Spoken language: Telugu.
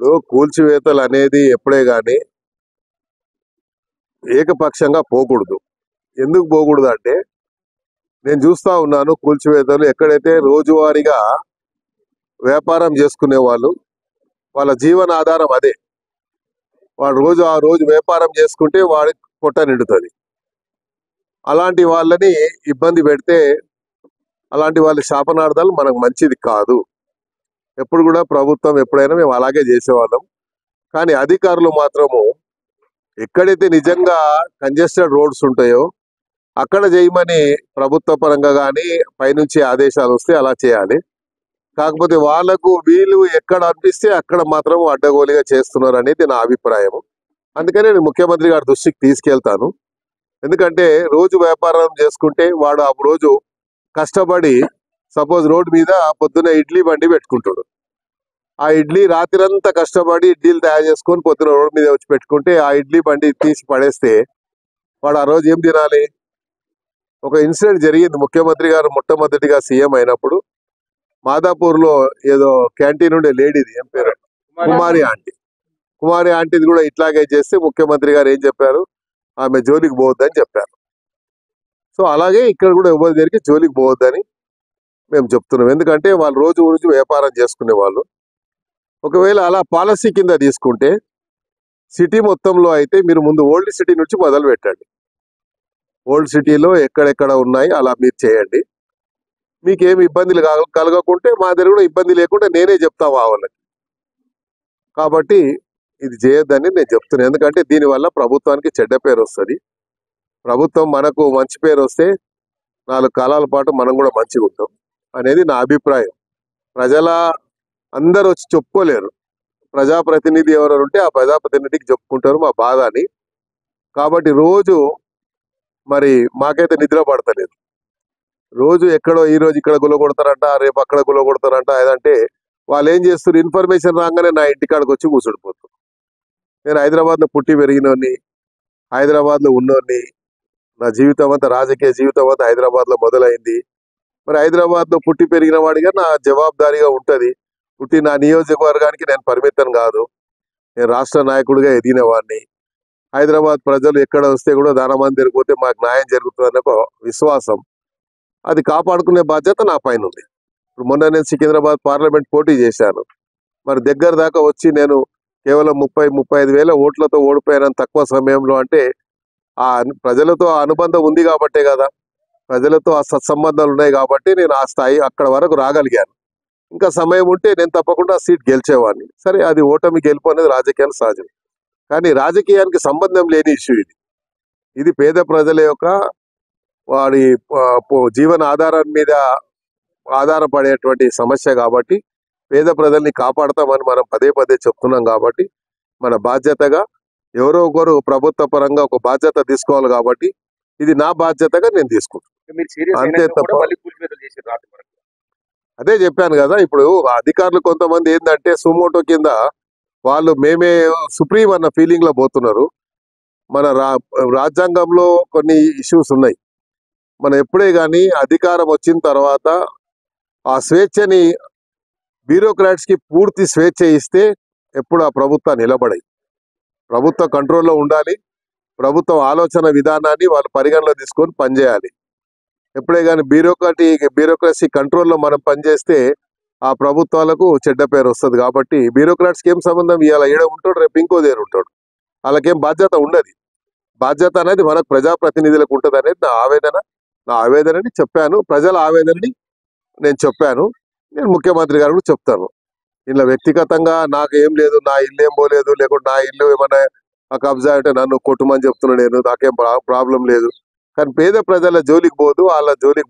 ఇప్పుడు కూల్చివేతలు అనేది ఎప్పుడే గాని ఏకపక్షంగా పోకూడదు. ఎందుకు పోకూడదు అంటే, నేను చూస్తా ఉన్నాను కూల్చివేతలు ఎక్కడైతే రోజువారీగా వ్యాపారం చేసుకునే వాళ్ళు, వాళ్ళ జీవన ఆధారం అదే. వాడు ఆ రోజు వ్యాపారం చేసుకుంటే వాడికి పొట్ట నిండుతుంది. అలాంటి వాళ్ళని ఇబ్బంది పెడితే, అలాంటి వాళ్ళ శాపనార్థాలు మనకు మంచిది కాదు. ఎప్పుడు కూడా ప్రభుత్వం ఎప్పుడైనా మేము అలాగే చేసేవాళ్ళం. కానీ అధికారులు మాత్రము ఎక్కడైతే నిజంగా కంజెస్టెడ్ రోడ్స్ ఉంటాయో అక్కడ చేయమని ప్రభుత్వ పరంగా కానీ పైనుంచి ఆదేశాలు వస్తే అలా చేయాలి. కాకపోతే వీళ్ళు ఎక్కడ అనిపిస్తే అక్కడ మాత్రం అడ్డగోలుగా చేస్తున్నారు అనేది నా అభిప్రాయం. అందుకనే నేను ముఖ్యమంత్రి గారి దృష్టికి తీసుకెళ్తాను. ఎందుకంటే రోజు వ్యాపారం చేసుకుంటే వాడు ఆ రోజు కష్టపడి సపోజ్ రోడ్డు మీద పొద్దున్న ఇడ్లీ బండి పెట్టుకుంటాడు. ఆ ఇడ్లీ రాత్రంతా కష్టపడి ఇడ్లీలు తయారు చేసుకొని పొద్దున రోడ్డు మీద వచ్చి పెట్టుకుంటే ఆ ఇడ్లీ బండి తీసి పడేస్తే వాడు ఆ రోజు ఏం తినాలి? ఒక ఇన్సిడెంట్ జరిగింది. ముఖ్యమంత్రి గారు మొట్టమొదటిగా సీఎం అయినప్పుడు మాదాపూర్లో ఏదో క్యాంటీన్ ఉండే లేడీది, ఏం పేరు, కుమారి ఆంటీది కూడా ఇట్లాగే చేస్తే ముఖ్యమంత్రి గారు ఏం చెప్పారు? ఆమె జోలికి పోవద్దని చెప్పారు. సో అలాగే ఇక్కడ కూడా ఎవరి దగ్గరికి జోలికి పోవద్దని మేము చెప్తున్నాం. ఎందుకంటే వాళ్ళు రోజు వ్యాపారం చేసుకునే వాళ్ళు. ఒకవేళ అలా పాలసీ కింద తీసుకుంటే సిటీ మొత్తంలో అయితే మీరు ముందు ఓల్డ్ సిటీ నుంచి మొదలు పెట్టండి. ఓల్డ్ సిటీలో ఎక్కడెక్కడ ఉన్నాయి అలా మీరు చేయండి. మీకేమి ఇబ్బందులు కలగకుంటే మా దగ్గర కూడా ఇబ్బంది లేకుండా నేనే చెప్తా వాళ్ళకి. కాబట్టి ఇది చేయొద్దని నేను చెప్తున్నాను. ఎందుకంటే దీనివల్ల ప్రభుత్వానికి చెడ్డ పేరు వస్తుంది. ప్రభుత్వం మనకు మంచి పేరు వస్తే 4 కాలాల పాటు మనం కూడా మంచిగా ఉంటాం అనేది నా అభిప్రాయం. అందరూ వచ్చి చెప్పుకోలేరు. ప్రజాప్రతినిధి ఎవరు ఉంటే ఆ ప్రజాప్రతినిధికి చెప్పుకుంటారు మా బాధ అని. కాబట్టి రోజు మరి మాకైతే నిద్ర పడతలేదు. రోజు ఎక్కడో ఈ రోజు ఇక్కడ గులగొడతారంట, రేపు అక్కడ గులగొడతారంట. అదంటే వాళ్ళు ఏం చేస్తారు? ఇన్ఫర్మేషన్ రాగానే నా ఇంటికాడికి వచ్చి కూర్చుడిపోతారు. నేను హైదరాబాద్లో పుట్టి పెరిగినోని, హైదరాబాద్లో ఉన్నోని, నా జీవితం అంతా రాజకీయ జీవితం అంతా హైదరాబాద్లో మొదలైంది. మరి హైదరాబాద్లో పుట్టి పెరిగిన వాడిగా నా జవాబుదారీగా ఉంటుంది. నా నియోజకవర్గానికి నేను పరిమితం కాదు. నేను రాష్ట్ర నాయకుడిగా ఎదిగిన వాడిని. హైదరాబాద్ ప్రజలు ఎక్కడ వస్తే కూడా దానమంది జరిగిపోతే మాకు న్యాయం జరుగుతుందన్న ఒక విశ్వాసం, అది కాపాడుకునే బాధ్యత నా పైన ఉంది. ఇప్పుడు మొన్న నేను సికింద్రాబాద్ పార్లమెంట్ పోటీ చేశాను. మరి దగ్గర దాకా వచ్చి నేను కేవలం 30-35 వేల ఓట్లతో ఓడిపోయాను తక్కువ సమయంలో. అంటే ఆ ప్రజలతో ఆ అనుబంధం ఉంది కాబట్టే కదా, ప్రజలతో ఆ సత్సంబంధాలు ఉన్నాయి కాబట్టి నేను ఆ స్థాయి అక్కడ వరకు రాగలిగాను. ఇంకా సమయం ఉంటే నేను తప్పకుండా సీట్ గెలిచేవాడిని. సరే, అది ఓటమి గెలుపు అనేది రాజకీయాలు సహజం. కానీ రాజకీయానికి సంబంధం లేని ఇష్యూ ఇది పేద ప్రజల యొక్క వాడి జీవన ఆధారం మీద ఆధారపడేటువంటి సమస్య. కాబట్టి పేద ప్రజల్ని కాపాడతామని మనం పదే చెప్తున్నాం. కాబట్టి మన బాధ్యతగా ఎవరో ఒకరు ప్రభుత్వ పరంగా ఒక బాధ్యత తీసుకోవాలి. కాబట్టి ఇది నా బాధ్యతగా నేను తీసుకుంటాను, అంతే తప్ప. అదే చెప్పాను కదా, ఇప్పుడు అధికారులు కొంతమంది ఏంటంటే సుమోటో కింద వాళ్ళు మేమే సుప్రీం అన్న ఫీలింగ్ లో పోతున్నారు. మన రాజ్యాంగంలో కొన్ని ఇష్యూస్ ఉన్నాయి. మనం ఎప్పుడే కానీ అధికారం వచ్చిన తర్వాత ఆ స్వేచ్ఛని బ్యూరోక్రాట్స్ కి పూర్తి స్వేచ్ఛ ఇస్తే ఎప్పుడు ఆ ప్రభుత్వాలు నిలబడాయి. ప్రభుత్వ కంట్రోల్లో ఉండాలి. ప్రభుత్వం ఆలోచన విధానాన్ని వాళ్ళు పరిగణలో తీసుకొని పనిచేయాలి. ఎప్పుడే కానీ బ్యూరోక్రసీ కంట్రోల్లో మనం పనిచేస్తే ఆ ప్రభుత్వాలకు చెడ్డ పేరు వస్తుంది. కాబట్టి బ్యూరోక్రాట్స్కి ఏం సంబంధం? ఇవాళ ఏడ ఉంటాడు, రేపు ఇంకో దగ్గర ఉంటాడు. వాళ్ళకేం బాధ్యత ఉండదు. బాధ్యత అనేది మనకు ప్రజాప్రతినిధులకు ఉంటుంది అనేది నా ఆవేదనని చెప్పాను. ప్రజల ఆవేదనని నేను చెప్పాను. నేను ముఖ్యమంత్రి గారు కూడా చెప్తాను. ఇలా వ్యక్తిగతంగా నాకు ఏం లేదు, నా ఇల్లు ఏం పోలేదు, లేకుంటే నా ఇల్లు ఏమైనా కబ్జా అంటే నన్ను కొట్టుమని చెప్తున్నా. నాకేం ప్రాబ్లం లేదు. కానీ పేద ప్రజల జోలికి పోదు, వాళ్ళ జోలికి